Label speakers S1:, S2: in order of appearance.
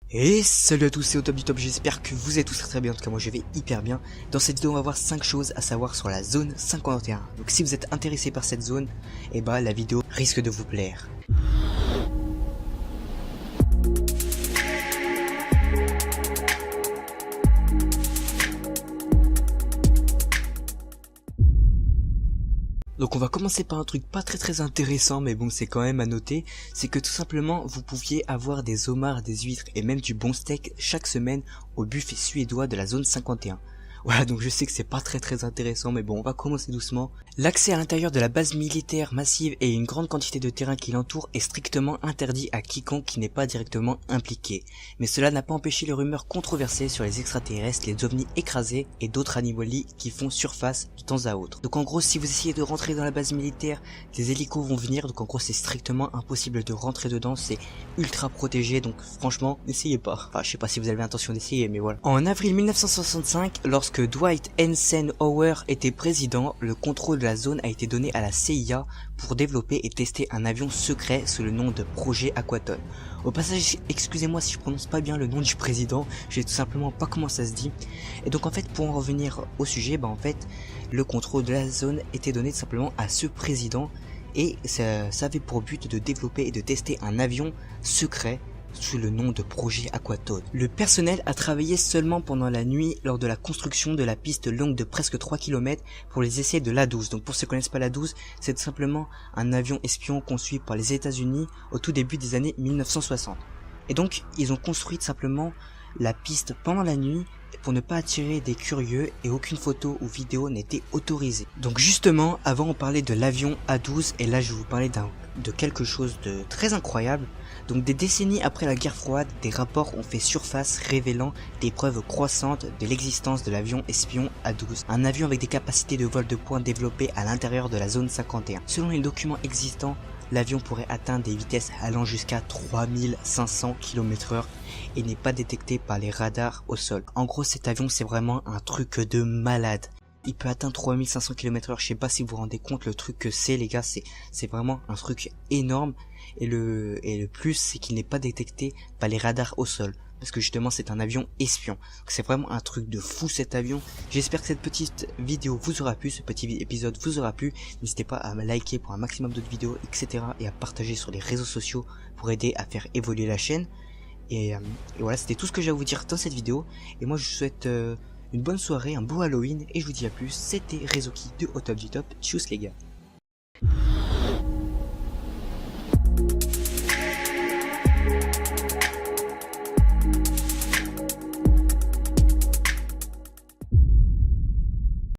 S1: Et salut à tous, c'est au top du top, j'espère que vous êtes tous très bien, en tout cas moi je vais hyper bien. Dans cette vidéo on va voir 5 choses à savoir sur la zone 51. Donc si vous êtes intéressé par cette zone, et bah la vidéo risque de vous plaire. Donc on va commencer par un truc pas très intéressant, mais bon c'est quand même à noter, c'est que tout simplement vous pouviez avoir des homards, des huîtres et même du bon steak chaque semaine au buffet suédois de la zone 51. Voilà, donc je sais que c'est pas très intéressant, mais bon on va commencer doucement. L'accès à l'intérieur de la base militaire massive et une grande quantité de terrain qui l'entoure est strictement interdit à quiconque qui n'est pas directement impliqué. Mais cela n'a pas empêché les rumeurs controversées sur les extraterrestres, les ovnis écrasés et d'autres anomalies qui font surface de temps à autre. Donc en gros si vous essayez de rentrer dans la base militaire, des hélicos vont venir, donc en gros c'est strictement impossible de rentrer dedans, c'est ultra protégé, donc franchement n'essayez pas. Enfin je sais pas si vous avez l'intention d'essayer, mais voilà. En avril 1965, lorsque Dwight Eisenhower était président, le contrôle de la zone a été donné à la CIA pour développer et tester un avion secret sous le nom de projet Aquaton. Au passage, excusez-moi si je prononce pas bien le nom du président, je sais tout simplement pas comment ça se dit. Et donc en fait, pour en revenir au sujet, en fait, le contrôle de la zone était donné tout simplement à ce président et ça avait pour but de développer et de tester un avion secret sous le nom de projet Aquaton. Le personnel a travaillé seulement pendant la nuit lors de la construction de la piste longue de presque 3 km pour les essais de l'A-12. Donc pour ceux qui ne connaissent pas l'A-12, c'est tout simplement un avion espion conçu par les États-Unis au tout début des années 1960. Et donc ils ont construit tout simplement la piste pendant la nuit pour ne pas attirer des curieux et aucune photo ou vidéo n'était autorisée. Donc justement, avant on parlait de l'avion A-12 et là je vais vous parler de quelque chose de très incroyable. Donc des décennies après la guerre froide, des rapports ont fait surface révélant des preuves croissantes de l'existence de l'avion espion A-12, un avion avec des capacités de vol de pointe développées à l'intérieur de la zone 51. Selon les documents existants, l'avion pourrait atteindre des vitesses allant jusqu'à 3500 km/h et n'est pas détecté par les radars au sol. En gros cet avion c'est vraiment un truc de malade. Il peut atteindre 3500 km/h, je sais pas si vous vous rendez compte le truc que c'est les gars, c'est vraiment un truc énorme. Et le plus c'est qu'il n'est pas détecté par les radars au sol. Parce que justement c'est un avion espion. C'est vraiment un truc de fou cet avion. J'espère que cette petite vidéo vous aura plu, ce petit épisode vous aura plu. N'hésitez pas à me liker pour un maximum d'autres vidéos, etc. Et à partager sur les réseaux sociaux pour aider à faire évoluer la chaîne. Et voilà, c'était tout ce que j'ai à vous dire dans cette vidéo. Et moi je vous souhaite une bonne soirée, un beau Halloween. Et je vous dis à plus, c'était Rezoki de Au Top du Top. Tchuss les gars.